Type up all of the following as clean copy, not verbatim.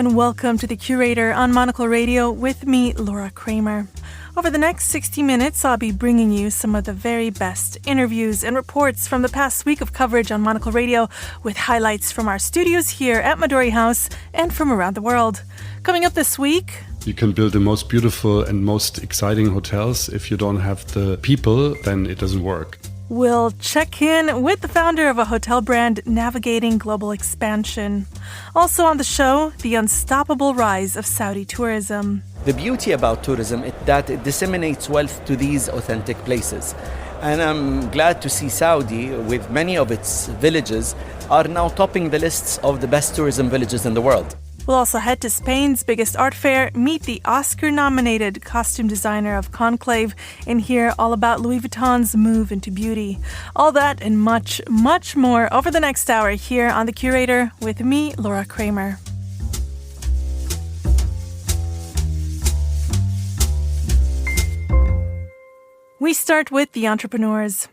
and welcome to The Curator on Monocle Radio with me, Laura Kramer. Over the next 60 minutes, I'll be bringing you some of the very best interviews and reports from the past week of coverage on Monocle Radio, with highlights from our studios here at Midori House and from around the world. Coming up this week... You can build the most beautiful and most exciting hotels. If you don't have the people, then it doesn't work. We'll check in with the founder of a hotel brand navigating global expansion. Also on the show, the unstoppable rise of Saudi tourism. The beauty about tourism is that it disseminates wealth to these authentic places. And I'm glad to see Saudi, with many of its villages, are now topping the lists of the best tourism villages in the world. We'll also head to Spain's biggest art fair, meet the Oscar-nominated costume designer of Conclave, and hear all about Louis Vuitton's move into beauty. All that and much, much more over the next hour here on The Curator with me, Laura Kramer. We start with the entrepreneurs.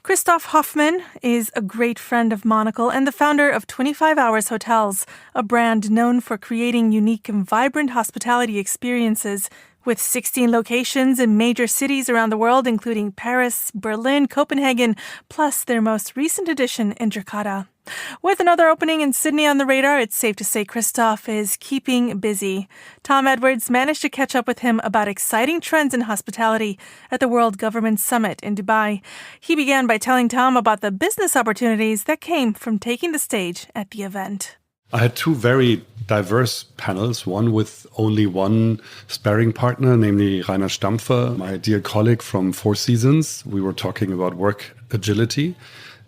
Christoph Hoffmann is a great friend of Monocle and the founder of 25 Hours Hotels, a brand known for creating unique and vibrant hospitality experiences, with 16 locations in major cities around the world, including Paris, Berlin, Copenhagen, plus their most recent addition in Jakarta. With another opening in Sydney on the radar, it's safe to say Christoph is keeping busy. Tom Edwards managed to catch up with him about exciting trends in hospitality at the World Government Summit in Dubai. He began by telling Tom about the business opportunities that came from taking the stage at the event. I had two very diverse panels, one with only one sparring partner, namely Rainer Stampfer, my dear colleague from Four Seasons. We were talking about work agility.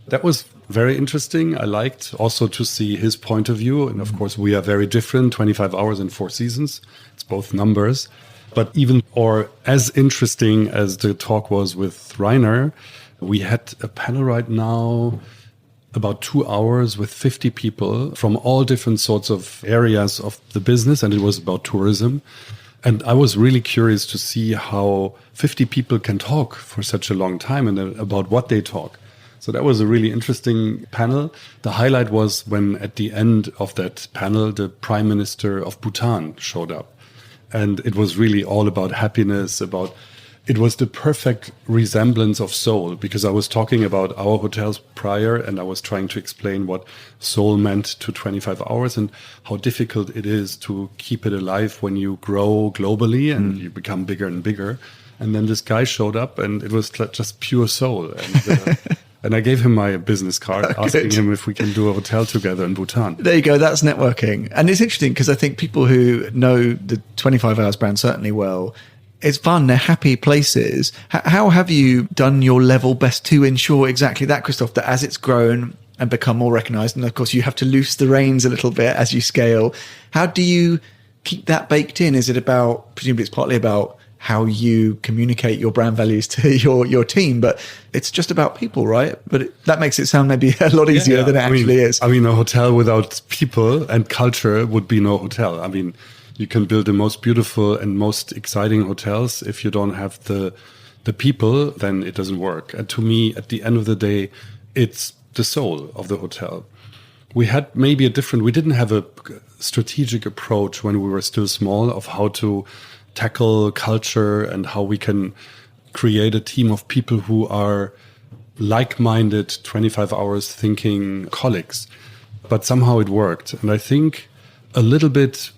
That was very interesting. I liked also to see his point of view. And of course, we are very different, 25 hours and 4 seasons. It's both numbers. But even or as interesting as the talk was with Rainer, we had a panel right now about 2 hours with 50 people from all different sorts of areas of the business. And it was about tourism. And I was really curious to see how 50 people can talk for such a long time and about what they talk. So that was a really interesting panel. The highlight was when at the end of that panel, the Prime Minister of Bhutan showed up. And it was really all about happiness, it was the perfect resemblance of Seoul, because I was talking about our hotels prior and I was trying to explain what Seoul meant to 25 hours and how difficult it is to keep it alive when you grow globally and you become bigger and bigger. And then this guy showed up and it was just pure Seoul. And I gave him my business card, asking him if we can do a hotel together in Bhutan. There you go. That's networking. And it's interesting because I think people who know the 25 Hours brand certainly well, it's fun. They're happy places. How have you done your level best to ensure exactly that, Christoph, that as it's grown and become more recognized, and of course you have to loose the reins a little bit as you scale, how do you keep that baked in? Is it about, presumably it's partly about how you communicate your brand values to your team, but it's just about people, right? But that makes it sound maybe a lot easier than it actually is. I mean, a hotel without people and culture would be no hotel. I mean, you can build the most beautiful and most exciting hotels. If you don't have the people, then it doesn't work. And to me, at the end of the day, it's the soul of the hotel. We had maybe we didn't have a strategic approach when we were still small of how to tackle culture and how we can create a team of people who are like-minded, 25 hours thinking colleagues. But somehow it worked. And I think a little bit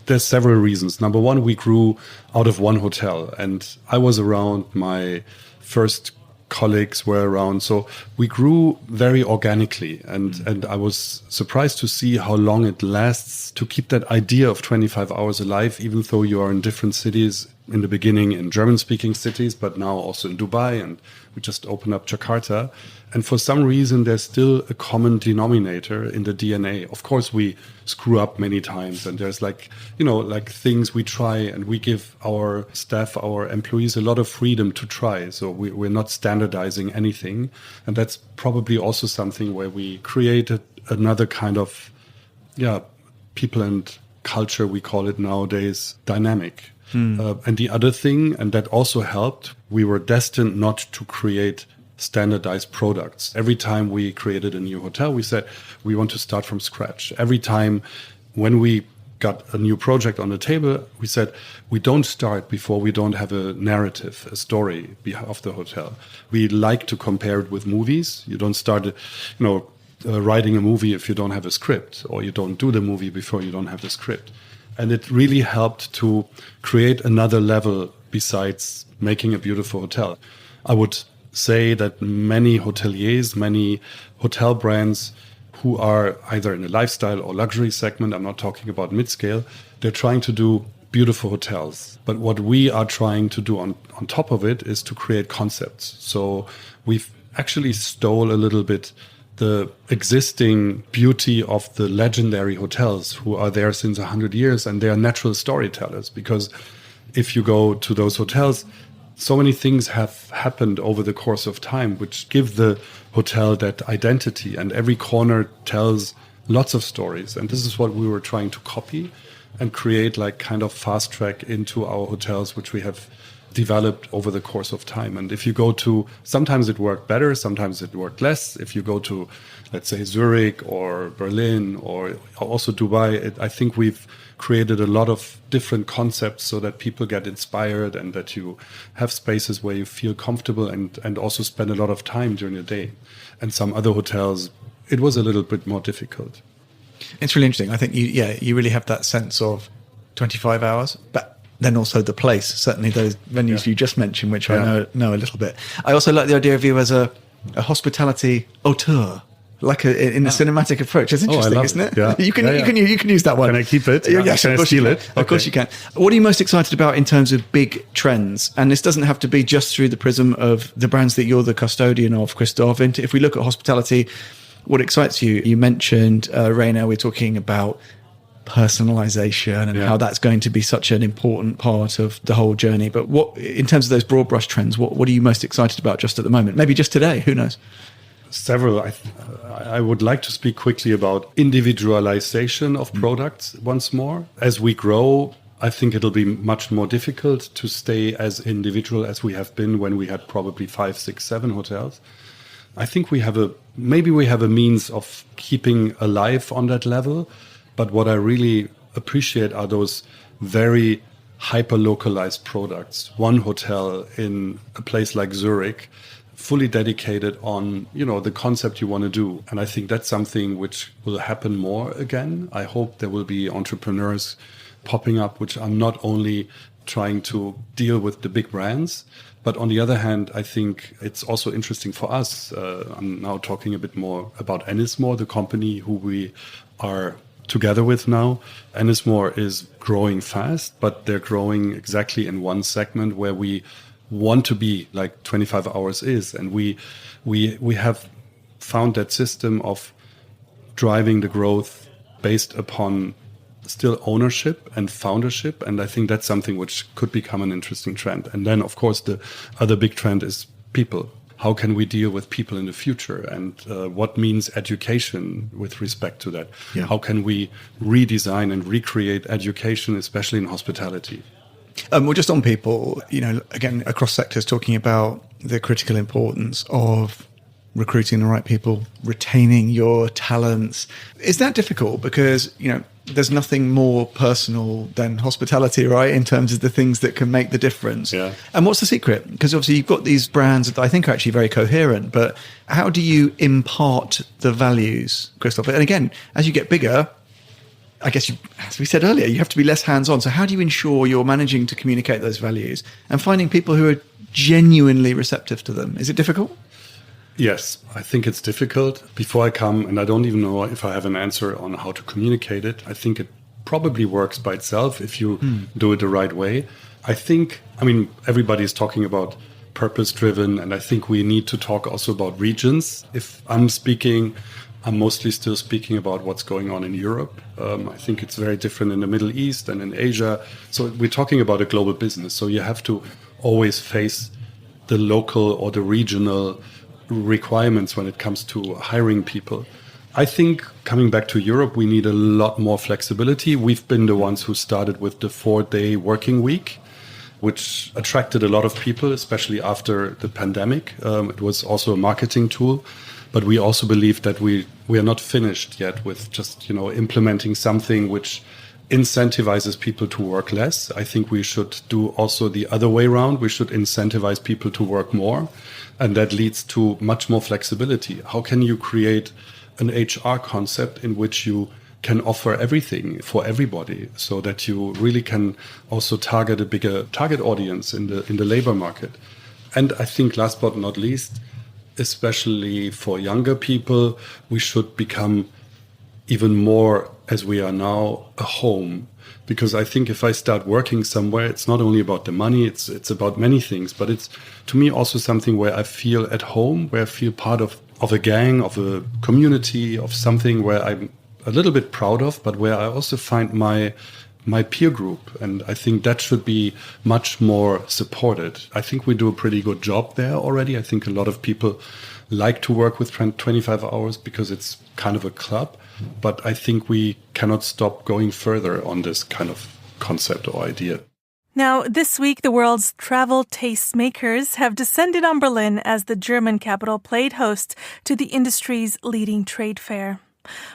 there's several reasons. Number one, we grew out of one hotel and I was around, my first colleagues were around. So we grew very organically and I was surprised to see how long it lasts to keep that idea of 25 hours alive, even though you are in different cities, in the beginning in German-speaking cities, but now also in Dubai, and we just opened up Jakarta. And for some reason, there's still a common denominator in the DNA. Of course, we screw up many times, and there's things we try, and we give our staff, our employees a lot of freedom to try. So we're not standardizing anything. And that's probably also something where we created another kind of, people and culture, we call it nowadays, dynamic. And the other thing, and that also helped, we were destined not to create standardized products. Every time we created a new hotel, we said we want to start from scratch. Every time when we got a new project on the table, we said we don't start before we don't have a narrative, a story of the hotel. We like to compare it with movies. You don't start, writing a movie if you don't have a script, or you don't do the movie before you don't have the script. And it really helped to create another level besides making a beautiful hotel. I would say that many hoteliers, many hotel brands who are either in the lifestyle or luxury segment, I'm not talking about mid-scale, they're trying to do beautiful hotels. But what we are trying to do on top of it is to create concepts. So we've actually stole a little bit the existing beauty of the legendary hotels who are there since 100 years, and they are natural storytellers. Because if you go to those hotels, so many things have happened over the course of time which give the hotel that identity, and every corner tells lots of stories. And this is what we were trying to copy and create, like kind of fast track into our hotels, which we have developed over the course of time. And if you go to, sometimes it worked better, sometimes it worked less. If you go to, let's say, Zurich or Berlin or also Dubai, I think we've created a lot of different concepts so that people get inspired and that you have spaces where you feel comfortable and also spend a lot of time during the day. And some other hotels, it was a little bit more difficult. It's really interesting. I think you really have that sense of 25 hours, but then also the place, certainly those venues you just mentioned, which I know a little bit. I also like the idea of you as a hospitality auteur, like in a cinematic approach. It's interesting, isn't it? Yeah. You can use that one. Can I keep it? Yes, Can of I course steal you it? can. Of course you can. What are you most excited about in terms of big trends? And this doesn't have to be just through the prism of the brands that you're the custodian of, Christoph. And if we look at hospitality, what excites you? You mentioned, Rainer, we're talking about personalization and how that's going to be such an important part of the whole journey. But what, in terms of those broad brush trends, what are you most excited about just at the moment? Maybe just today, who knows? Several. I would like to speak quickly about individualization of products once more. As we grow, I think it'll be much more difficult to stay as individual as we have been when we had probably 5, 6, 7 hotels. I think we have a means of keeping alive on that level. But what I really appreciate are those very hyper-localized products. One hotel in a place like Zurich, fully dedicated on, the concept you want to do. And I think that's something which will happen more again. I hope there will be entrepreneurs popping up, which are not only trying to deal with the big brands, but on the other hand, I think it's also interesting for us. I'm now talking a bit more about Ennismore, the company who we are together with now. Ennismore is growing fast, but they're growing exactly in one segment where we want to be, like 25 hours is. And we have found that system of driving the growth based upon still ownership and foundership. And I think that's something which could become an interesting trend. And then, of course, the other big trend is people. How can we deal with people in the future? And what means education with respect to that? Yeah. How can we redesign and recreate education, especially in hospitality? Well, just on people, again, across sectors, talking about the critical importance of recruiting the right people, retaining your talents. Is that difficult? Because, there's nothing more personal than hospitality, right? In terms of the things that can make the difference. Yeah. And what's the secret? Because obviously you've got these brands that I think are actually very coherent, but how do you impart the values, Christoph? And again, as you get bigger, I guess as we said earlier, you have to be less hands-on. So how do you ensure you're managing to communicate those values and finding people who are genuinely receptive to them? Is it difficult? Yes, I think it's difficult. Before I come, and I don't even know if I have an answer on how to communicate it, I think it probably works by itself if you do it the right way. Everybody is talking about purpose-driven, and I think we need to talk also about regions. If I'm speaking, I'm mostly still speaking about what's going on in Europe. I think it's very different in the Middle East and in Asia. So we're talking about a global business. So you have to always face the local or the regional requirements when it comes to hiring people. I think coming back to Europe, we need a lot more flexibility. We've been the ones who started with the 4-day working week, which attracted a lot of people, especially after the pandemic. It was also a marketing tool. But we also believe that we are not finished yet with just, implementing something which incentivizes people to work less. I think we should do also the other way around. We should incentivize people to work more. And that leads to much more flexibility. How can you create an HR concept in which you can offer everything for everybody, so that you really can also target a bigger target audience in the labor market? And I think last but not least, especially for younger people, we should become even more, as we are now, a home. Because I think if I start working somewhere, it's not only about the money, it's about many things, but it's, to me, also something where I feel at home, where I feel part of a gang, of a community, of something where I'm a little bit proud of, but where I also find my peer group. And I think that should be much more supported. I think we do a pretty good job there already. I think a lot of people like to work with 25 hours because it's kind of a club. But I think we cannot stop going further on this kind of concept or idea. Now, this week, the world's travel tastemakers have descended on Berlin as the German capital played host to the industry's leading trade fair.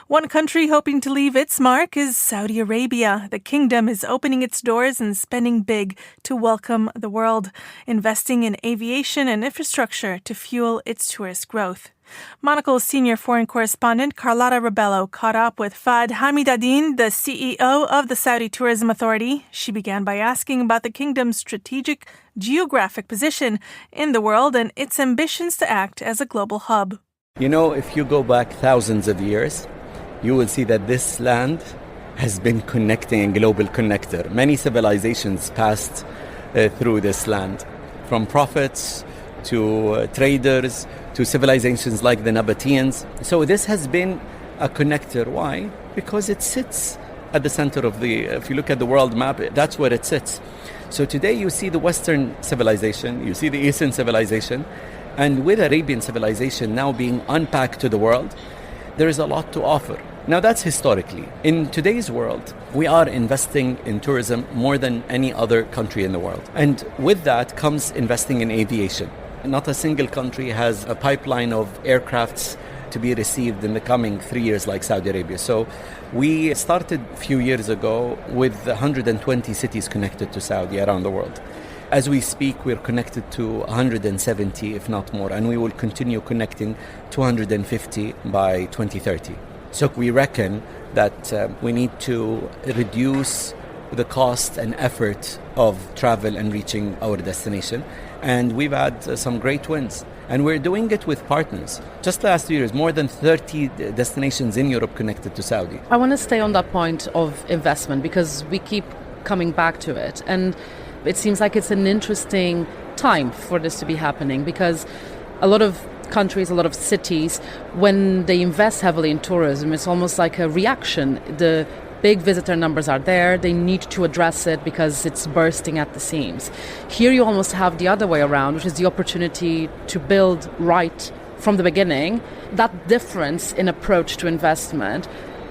One country hoping to leave its mark is Saudi Arabia. The kingdom is opening its doors and spending big to welcome the world, investing in aviation and infrastructure to fuel its tourist growth. Monocle's senior foreign correspondent Carlotta Rebello caught up with Fahd Hamidaddin, the CEO of the Saudi Tourism Authority. She began by asking about the kingdom's strategic geographic position in the world and its ambitions to act as a global hub. If you go back thousands of years, you will see that this land has been connecting a global connector. Many civilizations passed through this land, from prophets to traders to civilizations like the Nabateans. So this has been a connector. Why? Because it sits at the center of if you look at the world map, that's where it sits. So today you see the Western civilization, you see the Eastern civilization, and with Arabian civilization now being unpacked to the world, there is a lot to offer. Now that's historically. In today's world, we are investing in tourism more than any other country in the world. And with that comes investing in aviation. Not a single country has a pipeline of aircrafts to be received in the coming 3 years like Saudi Arabia. So we started a few years ago with 120 cities connected to Saudi around the world. As we speak, we're connected to 170, if not more, and we will continue connecting 250 by 2030. So we reckon that we need to reduce the cost and effort of travel and reaching our destination. And we've had some great wins. And we're doing it with partners. Just last year, more than 30 destinations in Europe connected to Saudi. I want to stay on that point of investment because we keep coming back to it. And it seems like it's an interesting time for this to be happening because a lot of countries, a lot of cities, when they invest heavily in tourism, it's almost like a reaction. The big visitor numbers are there. They need to address it because it's bursting at the seams. Here you almost have the other way around, which is the opportunity to build right from the beginning. That difference in approach to investment,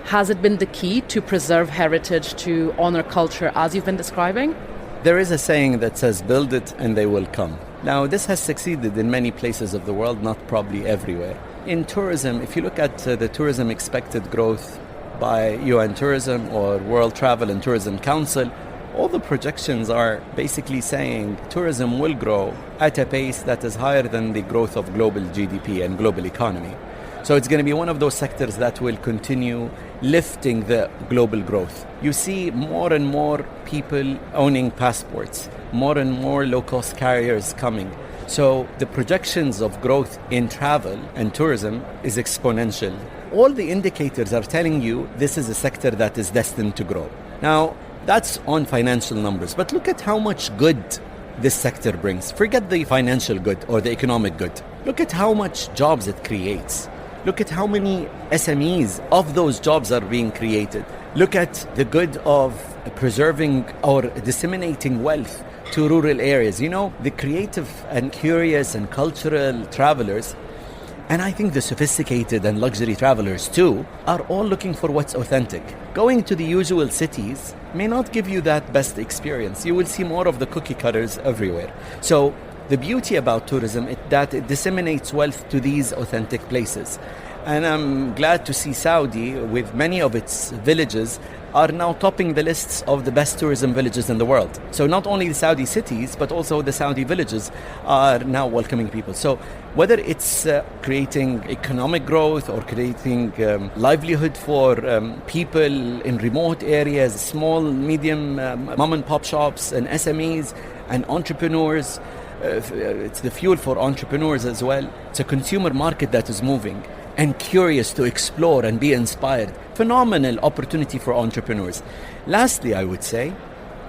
has it been the key to preserve heritage, to honor culture as you've been describing? There is a saying that says, build it and they will come. Now, this has succeeded in many places of the world, not probably everywhere. In tourism, if you look at the tourism expected growth by UN Tourism or World Travel and Tourism Council, all the projections are basically saying tourism will grow at a pace that is higher than the growth of global GDP and global economy. So it's going to be one of those sectors that will continue lifting the global growth. You see more and more people owning passports, more and more low-cost carriers coming. So the projections of growth in travel and tourism is exponential. All the indicators are telling you this is a sector that is destined to grow. Now, that's on financial numbers, but look at how much good this sector brings. Forget the financial good or the economic good. Look at how much jobs it creates. Look at how many SMEs of those jobs are being created. Look at the good of preserving or disseminating wealth to rural areas. The creative and curious and cultural travelers, and I think the sophisticated and luxury travelers too, are all looking for what's authentic. Going to the usual cities may not give you that best experience. You will see more of the cookie cutters everywhere. So The beauty about tourism is that it disseminates wealth to these authentic places. And I'm glad to see Saudi, with many of its villages, are now topping the lists of the best tourism villages in the world. So not only the Saudi cities, but also the Saudi villages are now welcoming people. So whether it's creating economic growth or creating livelihood for people in remote areas, small, medium mom and pop shops and SMEs and entrepreneurs, it's the fuel for entrepreneurs as well. It's a consumer market that is moving and curious to explore and be inspired. Phenomenal opportunity for entrepreneurs. Lastly, I would say,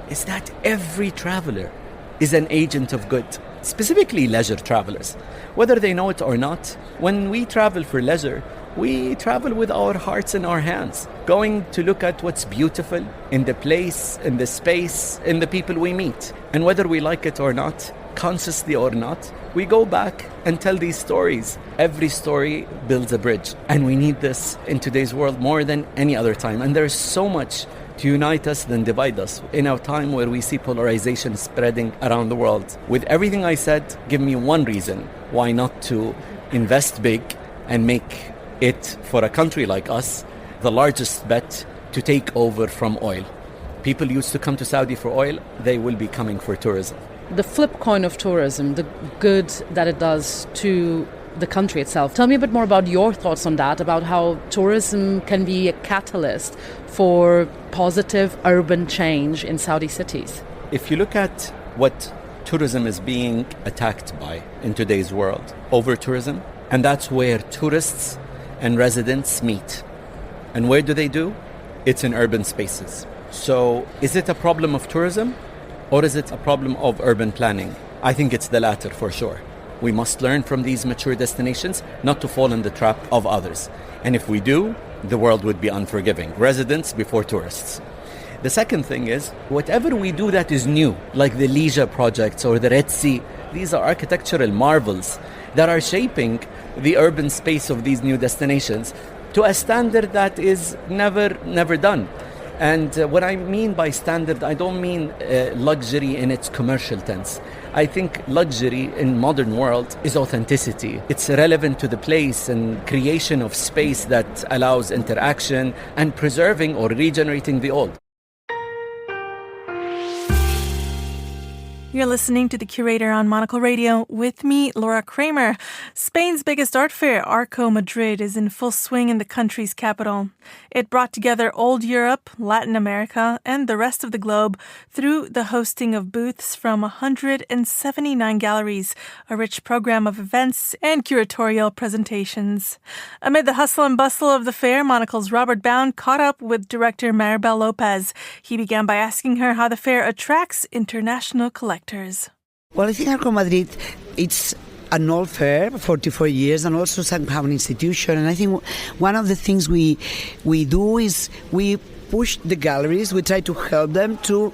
is that every traveler is an agent of good, specifically leisure travelers. Whether they know it or not, when we travel for leisure, we travel with our hearts in our hands, going to look at what's beautiful in the place, in the space, in the people we meet. And whether we like it or not, consciously or not, we go back and tell these stories. Every story builds a bridge, and we need this in today's world more than any other time. And there's so much to unite us than divide us in a time where we see polarization spreading around the world. With everything I said, give me one reason why not to invest big and make it, for a country like us, the largest bet to take over from oil. People used to come to Saudi for oil, they will be coming for tourism. The flip coin of tourism, the good that it does to the country itself. Tell me a bit more about your thoughts on that, about how tourism can be a catalyst for positive urban change in Saudi cities. If you look at what tourism is being attacked by in today's world, over-tourism, and that's where tourists and residents meet. And where do they do? It's in urban spaces. So is it a problem of tourism? Or is it a problem of urban planning? I think it's the latter for sure. We must learn from these mature destinations not to fall in the trap of others. And if we do, the world would be unforgiving. Residents before tourists. The second thing is, whatever we do that is new, like the leisure projects or the Red Sea, these are architectural marvels that are shaping the urban space of these new destinations to a standard that is never done. And what I mean by standard, I don't mean luxury in its commercial tense. I think luxury in modern world is authenticity. It's relevant to the place and creation of space that allows interaction and preserving or regenerating the old. You're listening to The Curator on Monocle Radio with me, Laura Kramer. Spain's biggest art fair, Arco Madrid, is in full swing in the country's capital. It brought together old Europe, Latin America, and the rest of the globe through the hosting of booths from 179 galleries, a rich program of events and curatorial presentations. Amid the hustle and bustle of the fair, Monocle's Robert Bound caught up with director Maribel Lopez. He began by asking her how the fair attracts international collectors. Well, I think Arco Madrid, it's an old fair, 44 years, and also somehow an institution. And I think one of the things we do is we push the galleries. We try to help them to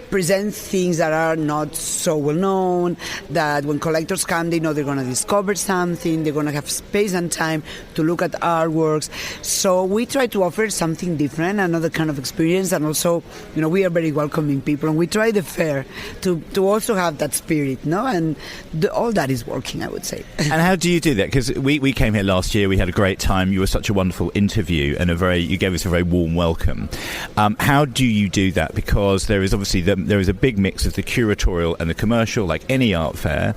present things that are not so well known, that when collectors come, they know they're going to discover something, they're going to have space and time to look at artworks. So we try to offer something different, another kind of experience, and also, we are very welcoming people, and we try the fair to also have that spirit, no? And all that is working, I would say. And how do you do that? Because we came here last year, we had a great time, you were such a wonderful interview, and you gave us a very warm welcome. How do you do that? Because there is obviously there is a big mix of the curatorial and the commercial, like any art fair.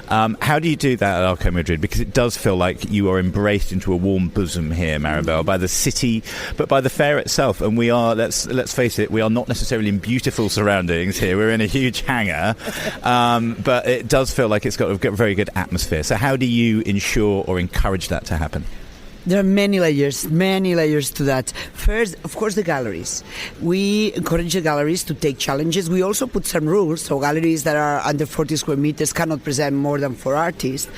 How do you do that at Arco Madrid? Because it does feel like you are embraced into a warm bosom here, Maribel, by the city, but by the fair itself. And we are, let's face it, we are not necessarily in beautiful surroundings here. We're in a huge hangar, but it does feel like it's got a very good atmosphere. So how do you ensure or encourage that to happen? There are many layers to that. First, of course, the galleries. We encourage the galleries to take challenges. We also put some rules, so galleries that are under 40 square meters cannot present more than 4 artists.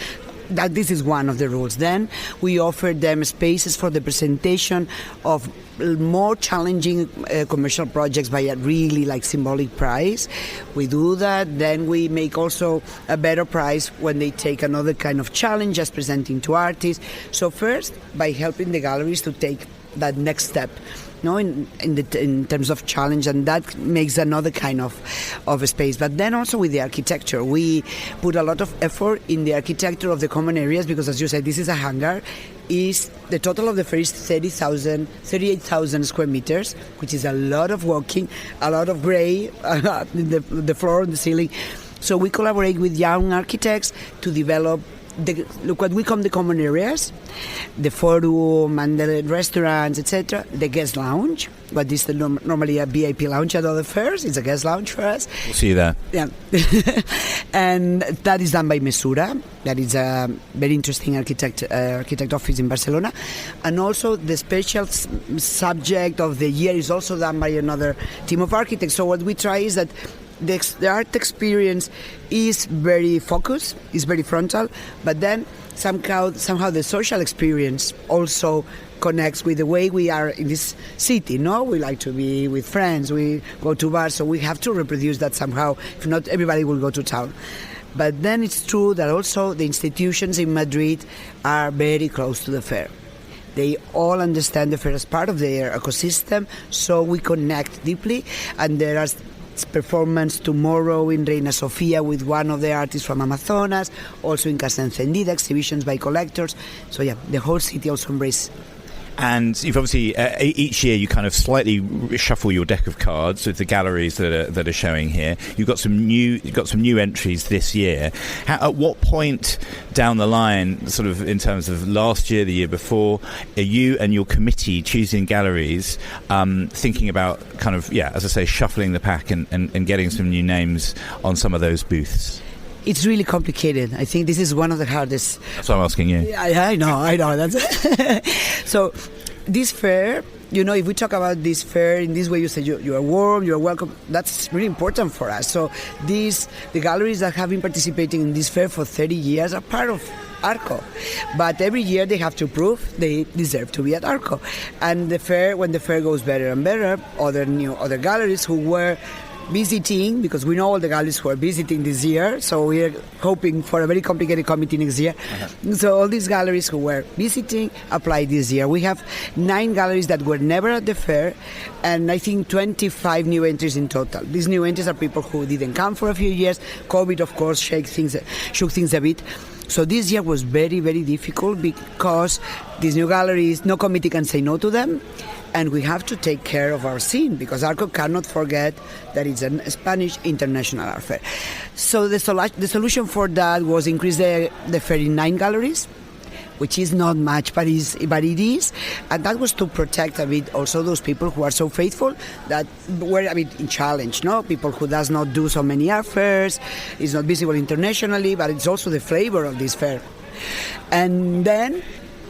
This is one of the rules. Then we offer them spaces for the presentation of more challenging commercial projects by a really symbolic price. We do that. Then we make also a better price when they take another kind of challenge, just presenting to artists. So first, by helping the galleries to take that next step. No, in terms of challenge, and that makes another kind of space. But then also with the architecture, we put a lot of effort in the architecture of the common areas, because as you said, this is a hangar. Is the total of the fair is 38,000 square meters, which is a lot of walking, a lot of grey, the floor and the ceiling. So we collaborate with young architects to develop what we call the common areas, the forum and the restaurants, etc. The guest lounge, what is normally a VIP lounge at other fairs, it's a guest lounge for us. We'll see you there. Yeah. And that is done by Mesura. That is a very interesting architect office in Barcelona. And also the special subject of the year is also done by another team of architects. So what we try is that the art experience is very focused, is very frontal, but then somehow the social experience also connects with the way we are in this city. No, we like to be with friends, we go to bars, so we have to reproduce that somehow. If not, everybody will go to town. But then it's true that also the institutions in Madrid are very close to the fair. They all understand the fair as part of their ecosystem, so we connect deeply, and there are performance tomorrow in Reina Sofia with one of the artists from Amazonas, also in Casa Encendida, exhibitions by collectors. So yeah, the whole city also embraces. And you've obviously each year you kind of slightly shuffle your deck of cards with the galleries that are showing here. You've got some new entries this year. At what point down the line, sort of in terms of last year, the year before, are you and your committee choosing galleries, thinking about kind of, as I say, shuffling the pack and getting some new names on some of those booths? It's really complicated. I think this is one of the hardest. That's what I'm asking you. Yeah, I know. That's so this fair, if we talk about this fair in this way, you say you are warm, you are welcome. That's really important for us. So the galleries that have been participating in this fair for 30 years are part of Arco, but every year they have to prove they deserve to be at Arco. And when the fair goes better and better, other galleries who were visiting, because we know all the galleries who are visiting this year, so we are hoping for a very complicated committee next year. So all these galleries who were visiting apply this year. We have 9 galleries that were never at the fair, and I think 25 new entries in total. These new entries are people who didn't come for a few years. COVID, of course, shook things a bit. So this year was very, very difficult because these new galleries, no committee can say no to them. And we have to take care of our scene, because Arco cannot forget that it's a Spanish international art fair. So the solution for that was increase the fair in 9 galleries, which is not much, but it is. And that was to protect a bit also those people who are so faithful that were a bit in challenge, no? People who does not do so many art fairs, is not visible internationally, but it's also the flavor of this fair. And then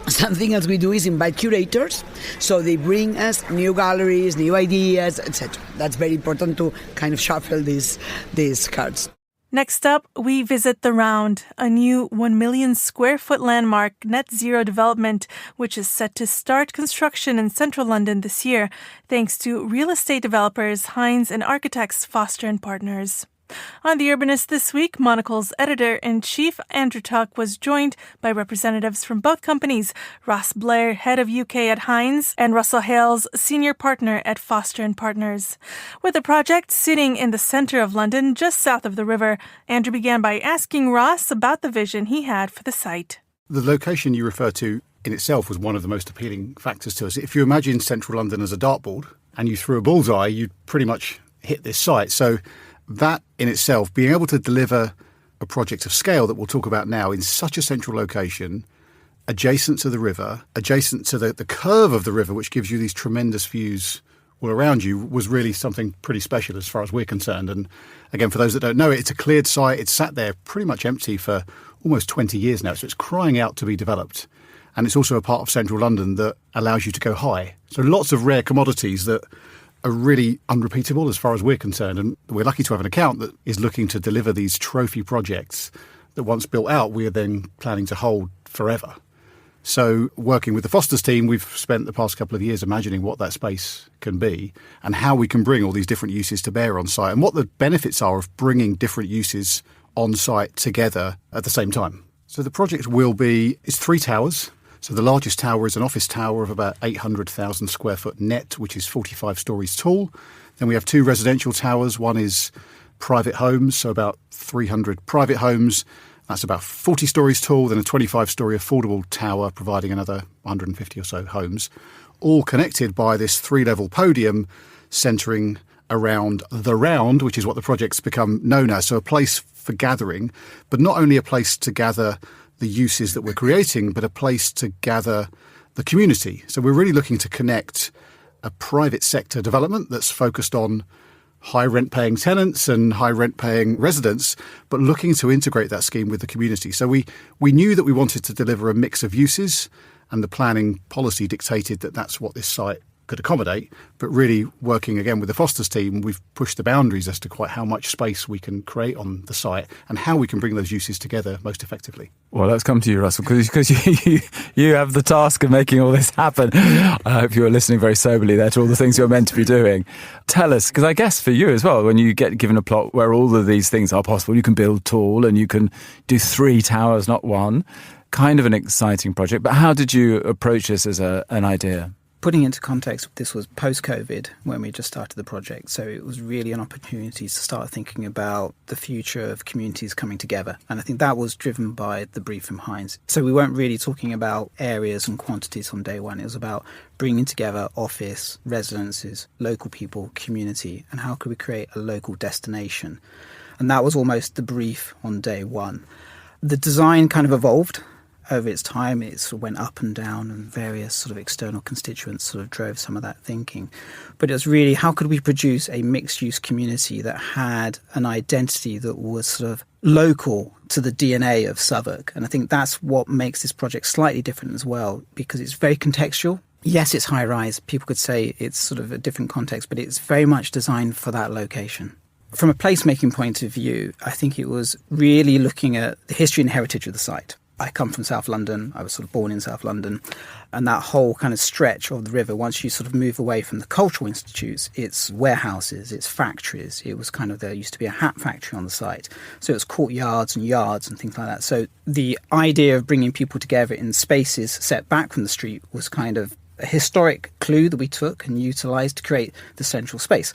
something else we do is invite curators, so they bring us new galleries, new ideas, etc. That's very important to kind of shuffle these cards. Next up, we visit The Round, a new 1 million square foot landmark net zero development, which is set to start construction in central London this year, thanks to real estate developers Hines and architects Foster & Partners. On The Urbanist this week, Monocle's editor-in-chief, Andrew Tuck, was joined by representatives from both companies, Ross Blair, head of UK at Hines, and Russell Hales, senior partner at Foster & Partners. With the project sitting in the centre of London, just south of the river, Andrew began by asking Ross about the vision he had for the site. The location you refer to in itself was one of the most appealing factors to us. If you imagine central London as a dartboard and you threw a bullseye, you'd pretty much hit this site. So that in itself, being able to deliver a project of scale that we'll talk about now in such a central location, adjacent to the river, adjacent to the curve of the river, which gives you these tremendous views all around you, was really something pretty special as far as we're concerned. And again, for those that don't know it, it's a cleared site. It's sat there pretty much empty for almost 20 years now. So it's crying out to be developed. And it's also a part of central London that allows you to go high. So lots of rare commodities that are really unrepeatable as far as we're concerned. And we're lucky to have an account that is looking to deliver these trophy projects that once built out, we are then planning to hold forever. So working with the Foster's team, we've spent the past couple of years imagining what that space can be and how we can bring all these different uses to bear on site and what the benefits are of bringing different uses on site together at the same time. So the project it's 3 towers. So the largest tower is an office tower of about 800,000 square foot net, which is 45 stories tall. Then we have 2 residential towers. One is private homes, so about 300 private homes. That's about 40 stories tall. Then a 25-story affordable tower providing another 150 or so homes, all connected by this 3-level podium centering around the Round, which is what the project's become known as. So a place for gathering, but not only a place to gather the uses that we're creating, but a place to gather the community. So we're really looking to connect a private sector development that's focused on high rent paying tenants and high rent paying residents, but looking to integrate that scheme with the community. So we knew that we wanted to deliver a mix of uses, and the planning policy dictated that that's what this site could accommodate. But really working again with the Foster's team, we've pushed the boundaries as to quite how much space we can create on the site and how we can bring those uses together most effectively. Well, let's come to you, Russell, because you have the task of making all this happen. I hope you are listening very soberly there to all the things you're meant to be doing. Tell us, because I guess for you as well, when you get given a plot where all of these things are possible, you can build tall and you can do 3 towers, not 1. Kind of an exciting project. But how did you approach this as an idea? Putting into context, this was post-COVID when we just started the project. So it was really an opportunity to start thinking about the future of communities coming together. And I think that was driven by the brief from Heinz. So we weren't really talking about areas and quantities on day one. It was about bringing together office, residences, local people, community, and how could we create a local destination. And that was almost the brief on day one. The design kind of evolved over its time. It sort of went up and down, and various sort of external constituents sort of drove some of that thinking. But it was really, how could we produce a mixed-use community that had an identity that was sort of local to the DNA of Southwark? And I think that's what makes this project slightly different as well, because it's very contextual. Yes, it's high-rise. People could say it's sort of a different context, but it's very much designed for that location. From a placemaking point of view, I think it was really looking at the history and heritage of the site. I come from South London. I was sort of born in South London. And that whole kind of stretch of the river, once you sort of move away from the cultural institutes, it's warehouses, it's factories. It was kind of, there used to be a hat factory on the site. So it's courtyards and yards and things like that. So the idea of bringing people together in spaces set back from the street was kind of a historic clue that we took and utilised to create the central space.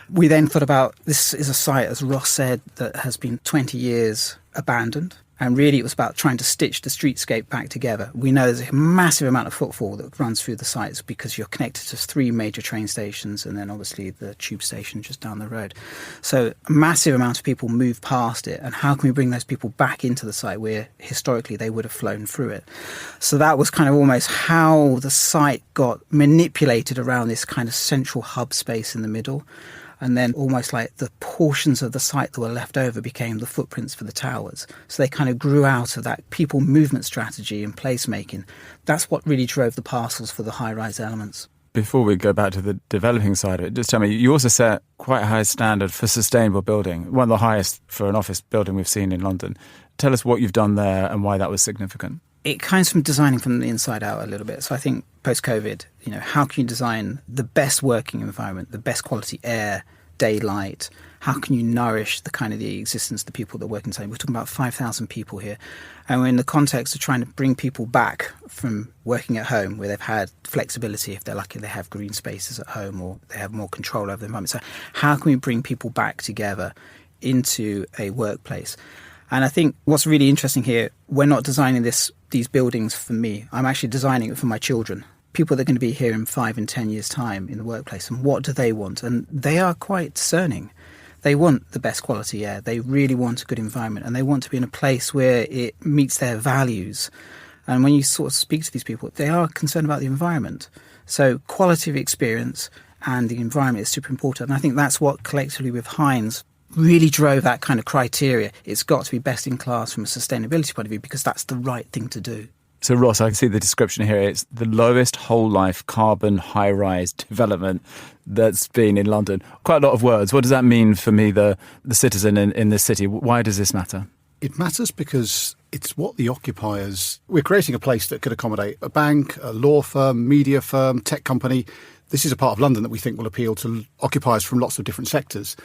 We then thought about, this is a site, as Ross said, that has been 20 years abandoned. And really it was about trying to stitch the streetscape back together. We know there's a massive amount of footfall that runs through the sites because you're connected to 3 major train stations and then obviously the tube station just down the road. So a massive amount of people move past it. And how can we bring those people back into the site where historically they would have flown through it? So that was kind of almost how the site got manipulated around this kind of central hub space in the middle. And then almost like the portions of the site that were left over became the footprints for the towers. So they kind of grew out of that people movement strategy and placemaking. That's what really drove the parcels for the high-rise elements. Before we go back to the developing side of it, just tell me, you also set quite a high standard for sustainable building, one of the highest for an office building we've seen in London. Tell us what you've done there and why that was significant. It comes from designing from the inside out a little bit. So I think post-COVID, how can you design the best working environment, the best quality air, daylight? How can you nourish the kind of the existence of the people that work inside? We're talking about 5,000 people here. And we're in the context of trying to bring people back from working at home where they've had flexibility. If they're lucky, they have green spaces at home or they have more control over the environment. So how can we bring people back together into a workplace? And I think what's really interesting here, we're not designing these buildings for me. I'm actually designing it for my children. People that are going to be here in 5 and 10 years' time in the workplace. And what do they want? And they are quite discerning. They want the best quality air. They really want a good environment. And they want to be in a place where it meets their values. And when you sort of speak to these people, they are concerned about the environment. So quality of experience and the environment is super important. And I think that's what collectively with Heinz really drove that kind of criteria. It's got to be best in class from a sustainability point of view because that's the right thing to do. So Ross, I can see the description here. It's the lowest whole life carbon high-rise development that's been in London. Quite a lot of words. What does that mean for me, the citizen in this city? Why does this matter? It matters because it's what the occupiers... We're creating a place that could accommodate a bank, a law firm, media firm, tech company. This is a part of London that we think will appeal to occupiers from lots of different sectors.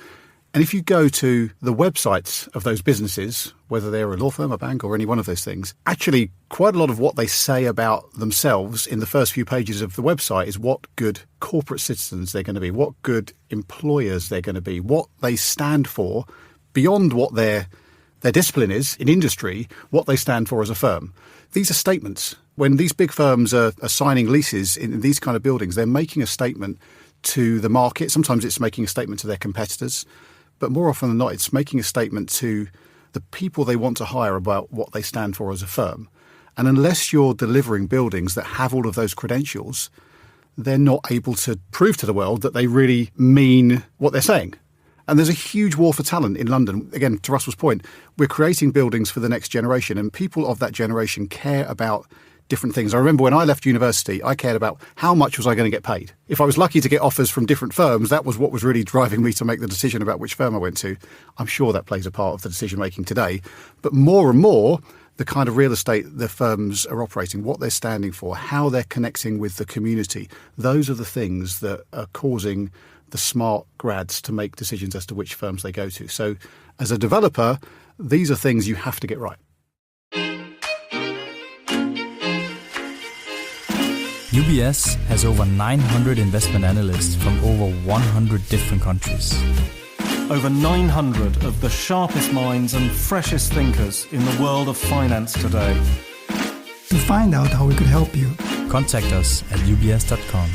And if you go to the websites of those businesses, whether they're a law firm, a bank, or any one of those things, actually quite a lot of what they say about themselves in the first few pages of the website is what good corporate citizens they're going to be, what good employers they're going to be, what they stand for beyond what their discipline is in industry, what they stand for as a firm. These are statements. When these big firms are signing leases in these kind of buildings, they're making a statement to the market. Sometimes it's making a statement to their competitors. But more often than not, it's making a statement to the people they want to hire about what they stand for as a firm. And unless you're delivering buildings that have all of those credentials, they're not able to prove to the world that they really mean what they're saying. And there's a huge war for talent in London. Again, to Russell's point, we're creating buildings for the next generation, and people of that generation care about different things. I remember when I left university, I cared about how much was I going to get paid. If I was lucky to get offers from different firms, that was what was really driving me to make the decision about which firm I went to. I'm sure that plays a part of the decision making today. But more and more, the kind of real estate the firms are operating, what they're standing for, how they're connecting with the community, those are the things that are causing the smart grads to make decisions as to which firms they go to. So as a developer, these are things you have to get right. UBS has over 900 investment analysts from over 100 different countries. Over 900 of the sharpest minds and freshest thinkers in the world of finance today. To find out how we could help you, contact us at ubs.com.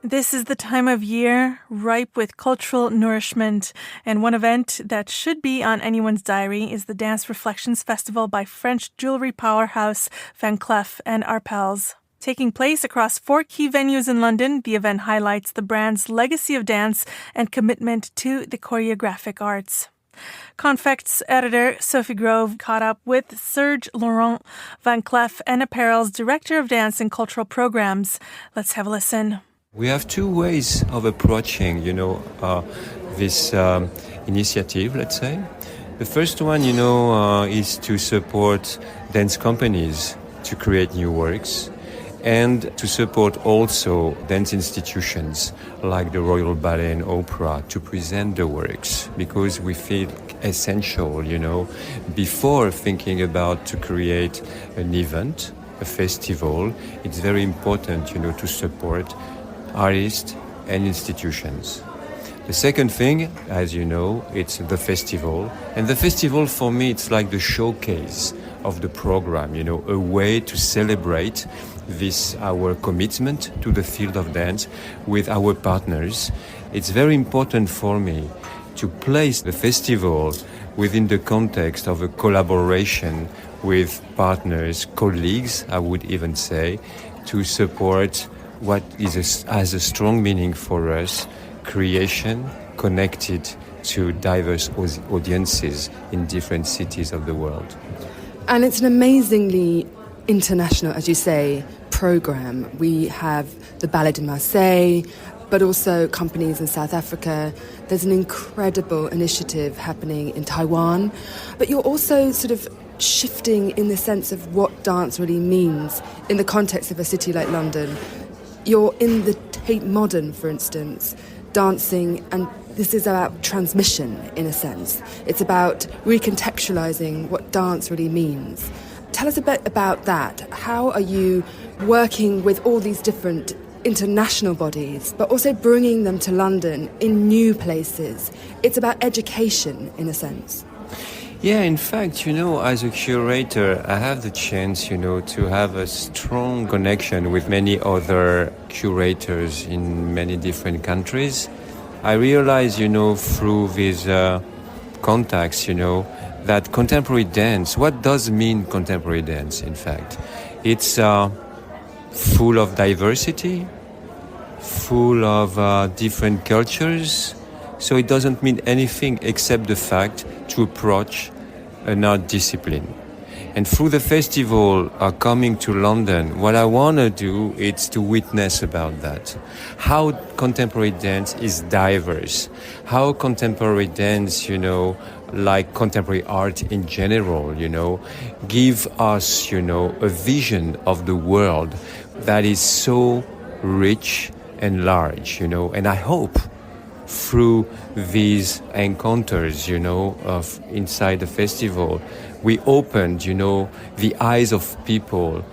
This is the time of year ripe with cultural nourishment, and one event that should be on anyone's diary is the Dance Reflections Festival by French jewelry powerhouse Van Cleef and Arpels. Taking place across 4 key venues in London, the event highlights the brand's legacy of dance and commitment to the choreographic arts. Confect's editor Sophie Grove caught up with Serge Laurent Van Cleef and Apparel's director of dance and cultural programs. Let's have a listen. We have 2 ways of approaching, this initiative, let's say. The first one, is to support dance companies to create new works and to support also dance institutions like the Royal Ballet and Opera to present the works, because we feel essential, before thinking about to create an event, a festival, it's very important, to support artists and institutions. The second thing, as you know, it's the festival. And the festival, for me, it's like the showcase of the program, a way to celebrate this, our commitment to the field of dance with our partners. It's very important for me to place the festival within the context of a collaboration with partners, colleagues, I would even say, to support what has a strong meaning for us, creation connected to diverse audiences in different cities of the world. And it's an amazingly international, as you say, program. We have the Ballet de Marseille, but also companies in South Africa. There's an incredible initiative happening in Taiwan. But you're also sort of shifting in the sense of what dance really means in the context of a city like London. You're in the Tate Modern, for instance, dancing, and this is about transmission, in a sense. It's about recontextualizing what dance really means. Tell us a bit about that. How are you working with all these different international bodies, but also bringing them to London in new places? It's about education, in a sense. Yeah, in fact, as a curator, I have the chance, to have a strong connection with many other curators in many different countries. I realize, through these contacts, that contemporary dance, what does mean contemporary dance, in fact? It's full of diversity, full of different cultures. So it doesn't mean anything except the fact to approach an art discipline. And through the festival coming to London, what I want to do is to witness about that. How contemporary dance is diverse. How contemporary dance, like contemporary art in general, give us, a vision of the world that is so rich and large, and I hope through these encounters, of inside the festival, we opened, the eyes of people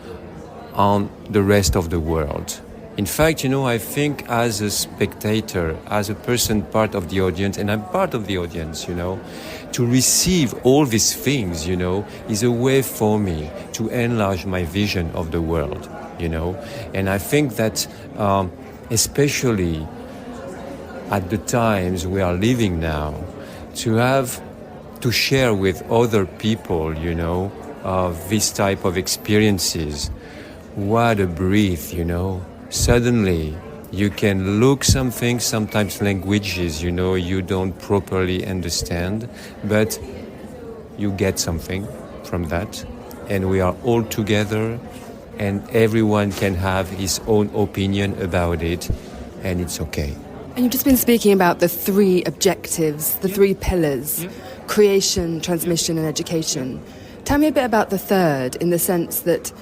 on the rest of the world. In fact, I think as a spectator, as a person part of the audience, and I'm part of the audience, to receive all these things, is a way for me to enlarge my vision of the world, And I think that especially at the times we are living now, to share with other people, this type of experiences, what a breath, Suddenly, you can look something, sometimes languages, you don't properly understand, but you get something from that. And we are all together, and everyone can have his own opinion about it, and it's okay. And you've just been speaking about the three objectives, the three pillars, creation, transmission, and education. Tell me a bit about the third, in the sense that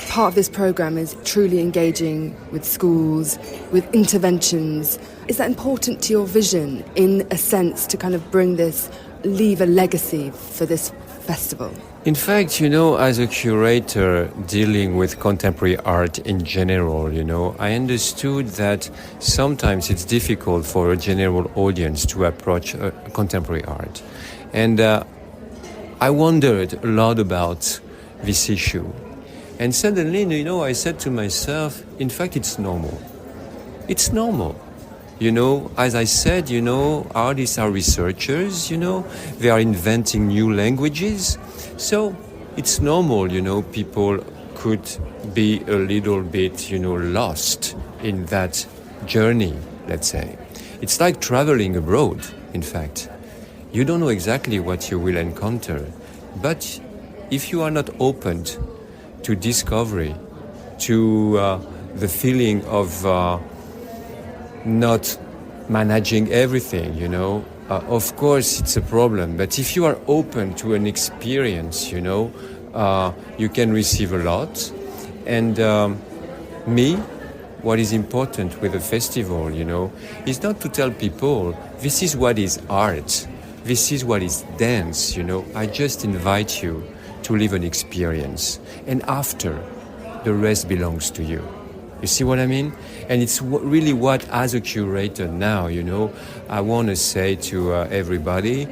part of this program is truly engaging with schools, with interventions. Is that important to your vision, in a sense, to kind of bring this, leave a legacy for this festival? In fact, as a curator dealing with contemporary art in general, I understood that sometimes it's difficult for a general audience to approach contemporary art. And I wondered a lot about this issue. And suddenly, I said to myself, in fact, it's normal. It's normal. As I said, artists are researchers, they are inventing new languages. So it's normal, people could be a little bit, lost in that journey, let's say. It's like traveling abroad, in fact. You don't know exactly what you will encounter. But if you are not opened to discovery, to the feeling of not managing everything, of course it's a problem. But if you are open to an experience, you can receive a lot. And what is important with a festival, is not to tell people, this is what is art, this is what is dance, I just invite you to live an experience. And after, the rest belongs to you. You see what I mean? And it's really what, as a curator now, I want to say to everybody,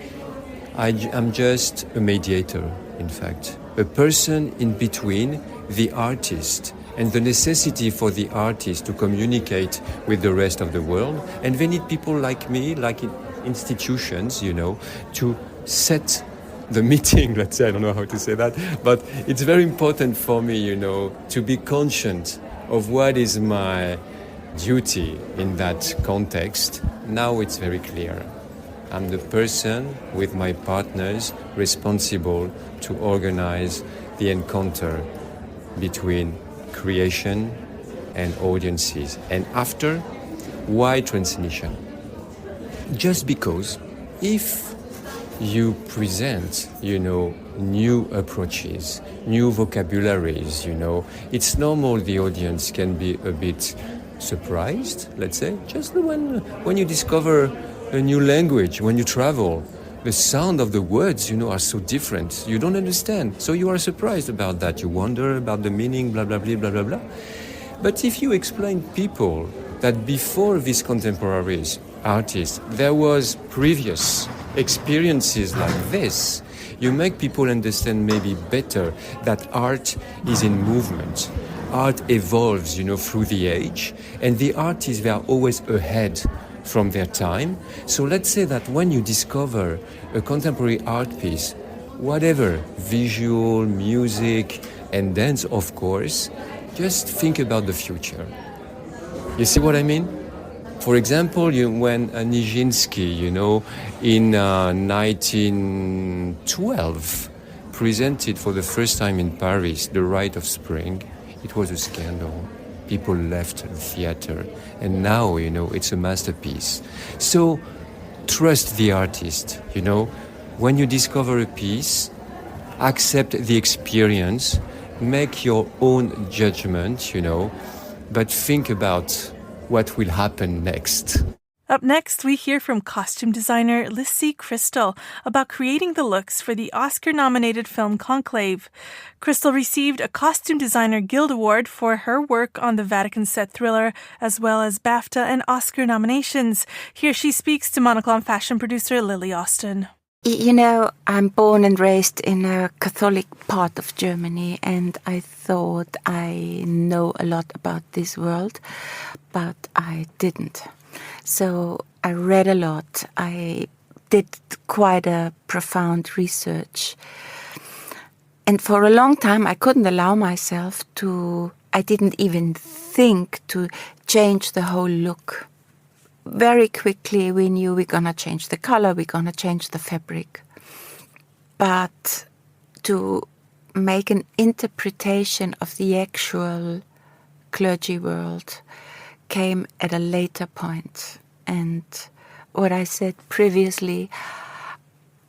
I'm just a mediator, in fact. A person in between the artist and the necessity for the artist to communicate with the rest of the world. And they need people like me, like institutions, to set the meeting, let's say, I don't know how to say that, but it's very important for me, to be conscious of what is my duty in that context. Now it's very clear. I'm the person with my partners responsible to organize the encounter between creation and audiences. And after, why transmission? Just because if you present, new approaches, new vocabularies, it's normal the audience can be a bit surprised, let's say. Just when you discover a new language, when you travel, the sound of the words, are so different. You don't understand. So you are surprised about that. You wonder about the meaning, blah, blah, blah, blah, blah, blah. But if you explain people that before these contemporary artists, there was previous experiences like this, you make people understand maybe better that art is in movement. Art evolves, through the age, and the artists, they are always ahead from their time. So let's say that when you discover a contemporary art piece, whatever, visual, music, and dance, of course, just think about the future. You see what I mean? For example, when Nijinsky, in 1912, presented for the first time in Paris The Rite of Spring, it was a scandal. People left the theater. And now, it's a masterpiece. So, trust the artist, When you discover a piece, accept the experience, make your own judgment, but think about what will happen next. Up next, we hear from costume designer Lissy Crystal about creating the looks for the Oscar-nominated film Conclave. Crystal received a Costume Designer Guild Award for her work on the Vatican set thriller, as well as BAFTA and Oscar nominations. Here she speaks to Monocle fashion producer Lily Austin. You know, I'm born and raised in a Catholic part of Germany, and I thought I know a lot about this world, but I didn't. So I read a lot. I did quite a profound research. And for a long time, I couldn't allow myself I didn't even think to change the whole look. Very quickly, we knew we're going to change the color, we're going to change the fabric. But to make an interpretation of the actual clergy world came at a later point. And what I said previously,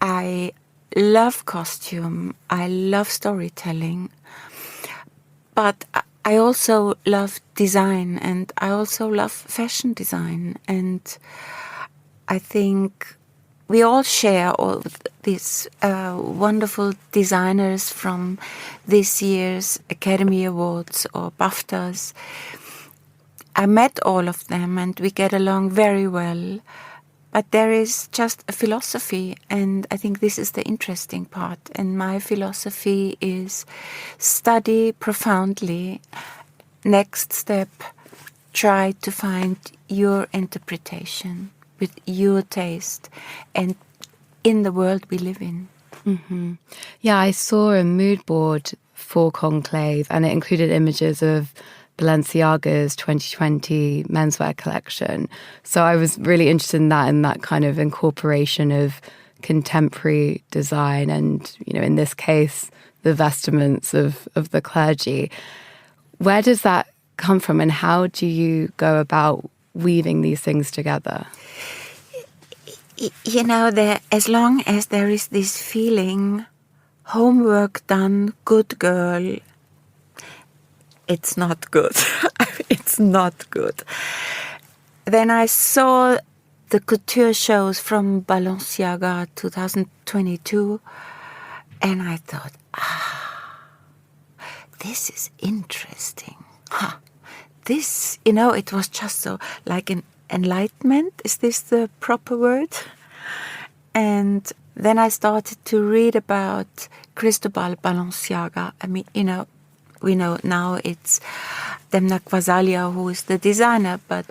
I love costume, I love storytelling, but I also love design, and I also love fashion design. And I think we all share all these wonderful designers from this year's Academy Awards or BAFTAs. I met all of them and we get along very well, but there is just a philosophy, and I think this is the interesting part. And my philosophy is study profoundly. Next step, try to find your interpretation with your taste and in the world we live in. Mm-hmm. Yeah, I saw a mood board for Conclave, and it included images of Balenciaga's 2020 menswear collection. So I was really interested in that kind of incorporation of contemporary design and, you know, in this case, the vestments of the clergy. Where does that come from, and how do you go about weaving these things together? You know, as long as there is this feeling, homework done, good girl, it's not good. It's not good. Then I saw the couture shows from Balenciaga 2022, and I thought, this is interesting. This, you know, it was just so like an enlightenment. Is this the proper word? And then I started to read about Cristobal Balenciaga. I mean, you know, we know now it's Demna Gvasalia who is the designer, but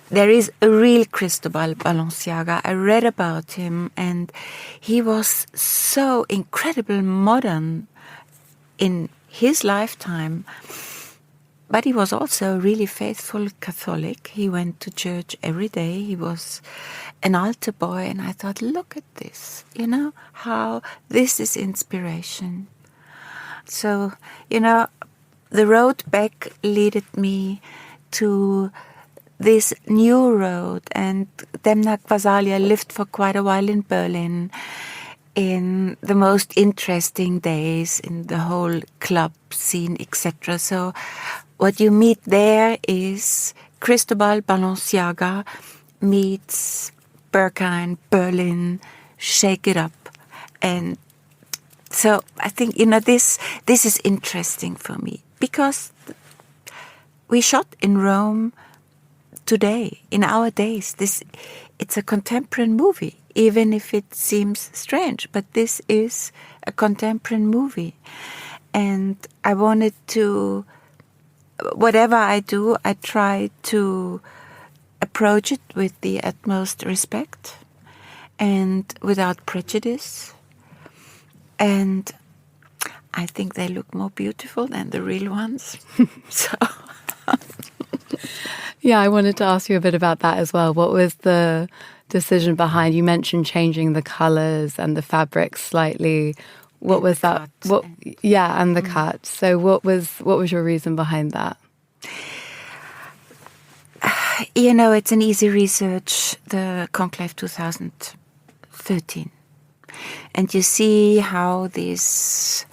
there is a real Cristobal Balenciaga. I read about him, and he was so incredibly modern in his lifetime. But he was also a really faithful Catholic. He went to church every day. He was an altar boy, and I thought, look at this, you know, how this is inspiration. So, you know, the road back led me to this new road, and Demna Gvasalia lived for quite a while in Berlin in the most interesting days in the whole club scene, etc. So what you meet there is Cristobal Balenciaga meets Berghain, Berlin, shake it up. And so I think, you know, this is interesting for me, because we shot in Rome today, in our days. It's a contemporary movie, even if it seems strange, but this is a contemporary movie. And I wanted to, whatever I do, I try to approach it with the utmost respect and without prejudice. And I think they look more beautiful than the real ones. So, yeah, I wanted to ask you a bit about that as well. What was the decision behind? You mentioned changing the colors and the fabrics slightly. What was that? And the cut. So, what was your reason behind that? You know, it's an easy research, the Conclave 2013. And you see how these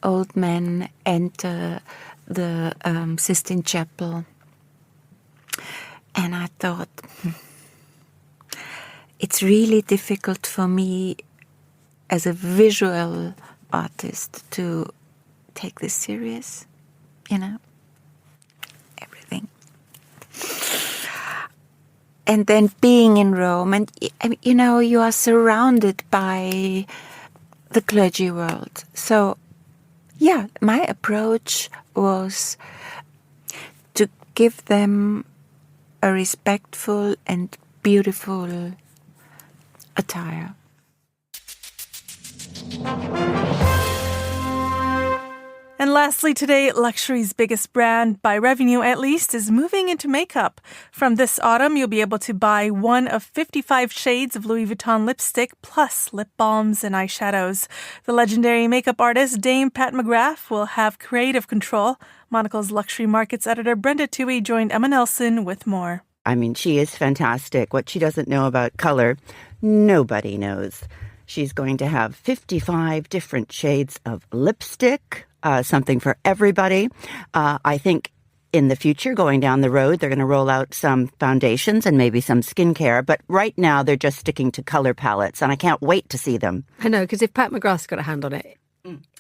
old men enter the Sistine Chapel And I thought, it's really difficult for me as a visual artist to take this serious, everything. And then being in Rome, and you are surrounded by the clergy world. So, yeah, my approach was to give them a respectful and beautiful attire. And lastly today, luxury's biggest brand, by revenue at least, is moving into makeup. From this autumn, you'll be able to buy one of 55 shades of Louis Vuitton lipstick, plus lip balms and eyeshadows. The legendary makeup artist Dame Pat McGrath will have creative control. Monocle's luxury markets editor Brenda Toohey joined Emma Nelson with more. I mean, she is fantastic. What she doesn't know about color, nobody knows. She's going to have 55 different shades of lipstick, something for everybody. I think in the future, going down the road, they're going to roll out some foundations and maybe some skincare. But right now, they're just sticking to color palettes, and I can't wait to see them. I know, because if Pat McGrath's got a hand on it,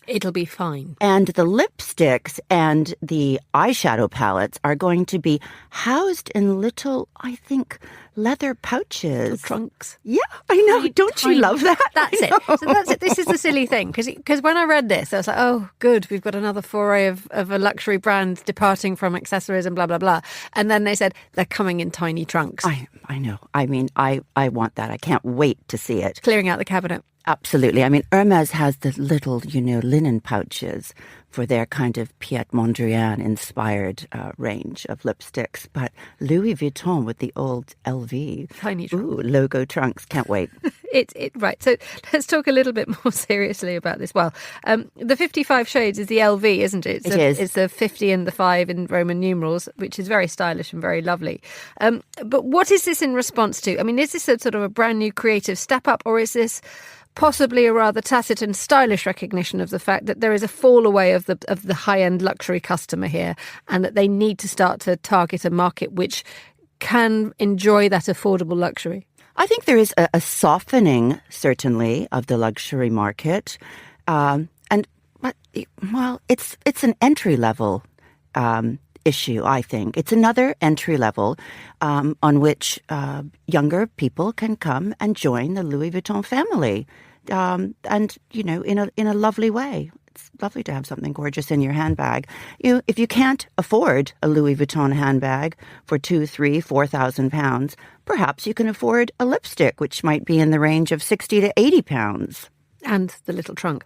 it'll be fine. And the lipsticks and the eyeshadow palettes are going to be housed in little, I think, leather pouches. Little trunks. Yeah, I know. Don't you love that? That's it. So that's it. This is the silly thing. Because when I read this, I was like, oh, good. We've got another foray of a luxury brand departing from accessories and blah, blah, blah. And then they said they're coming in tiny trunks. I know. I mean, I want that. I can't wait to see it. Clearing out the cabinet. Absolutely. I mean, Hermès has the little, linen pouches for their kind of Piet Mondrian-inspired range of lipsticks. But Louis Vuitton with the old LV. Tiny trunks. Ooh, logo trunks. Can't wait. Right. So let's talk a little bit more seriously about this. Well, the 55 shades is the LV, isn't it? It is. It's the 50 and the 5 in Roman numerals, which is very stylish and very lovely. But what is this in response to? I mean, is this a sort of a brand new creative step up, or is this possibly a rather tacit and stylish recognition of the fact that there is a fall away of the high-end luxury customer here, and that they need to start to target a market which can enjoy that affordable luxury? I think there is a softening, certainly, of the luxury market. It's an entry-level issue, I think. It's another entry level on which younger people can come and join the Louis Vuitton family. And, in a lovely way. It's lovely to have something gorgeous in your handbag. If you can't afford a Louis Vuitton handbag for £2,000, £3,000, £4,000, perhaps you can afford a lipstick, which might be in the range of £60 to £80. And the little trunk.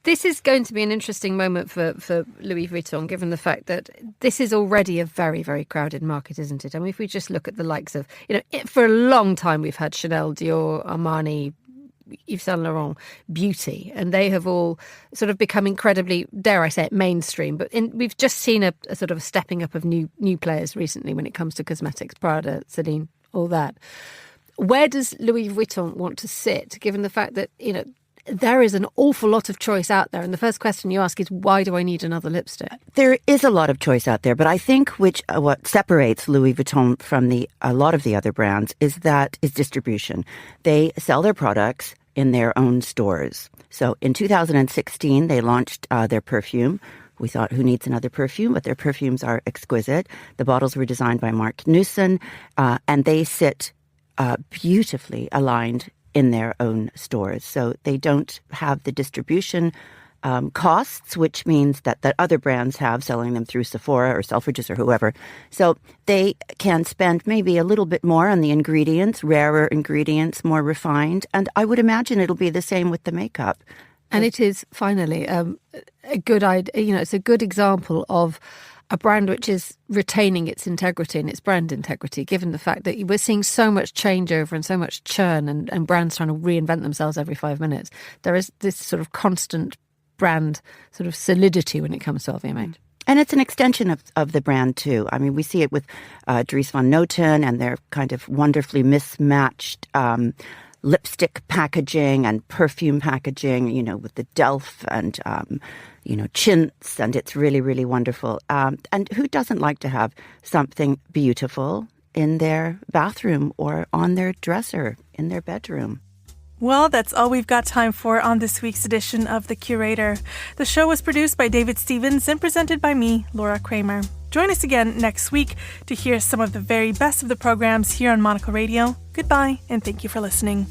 This is going to be an interesting moment for Louis Vuitton, given the fact that this is already a very, very crowded market, isn't it? I mean, if we just look at the likes of, for a long time we've had Chanel, Dior, Armani, Yves Saint Laurent, beauty, and they have all sort of become incredibly, dare I say it, mainstream. But we've just seen a sort of a stepping up of new players recently when it comes to cosmetics, Prada, Celine, all that. Where does Louis Vuitton want to sit, given the fact that, there is an awful lot of choice out there? And the first question you ask is, why do I need another lipstick? There is a lot of choice out there, but I think what separates Louis Vuitton from a lot of the other brands is distribution. They sell their products in their own stores. So in 2016, they launched their perfume. We thought, who needs another perfume? But their perfumes are exquisite. The bottles were designed by Mark Newson, and they sit beautifully aligned in their own stores. So they don't have the distribution costs, which means that other brands have, selling them through Sephora or Selfridges or whoever. So they can spend maybe a little bit more on the ingredients, rarer ingredients, more refined. And I would imagine it'll be the same with the makeup. And it is, finally, a good idea. It's a good example of a brand which is retaining its integrity and its brand integrity, given the fact that we're seeing so much changeover and so much churn and brands trying to reinvent themselves every 5 minutes. There is this sort of constant brand sort of solidity when it comes to LVMH. And it's an extension of the brand, too. I mean, we see it with Dries Van Noten and their kind of wonderfully mismatched lipstick packaging and perfume packaging, you know, with the Delft and, you know, chintz, and it's really, really wonderful. And who doesn't like to have something beautiful in their bathroom or on their dresser in their bedroom? Well, that's all we've got time for on this week's edition of The Curator. The show was produced by David Stevens and presented by me, Laura Kramer. Join us again next week to hear some of the very best of the programs here on Monocle Radio. Goodbye, and thank you for listening.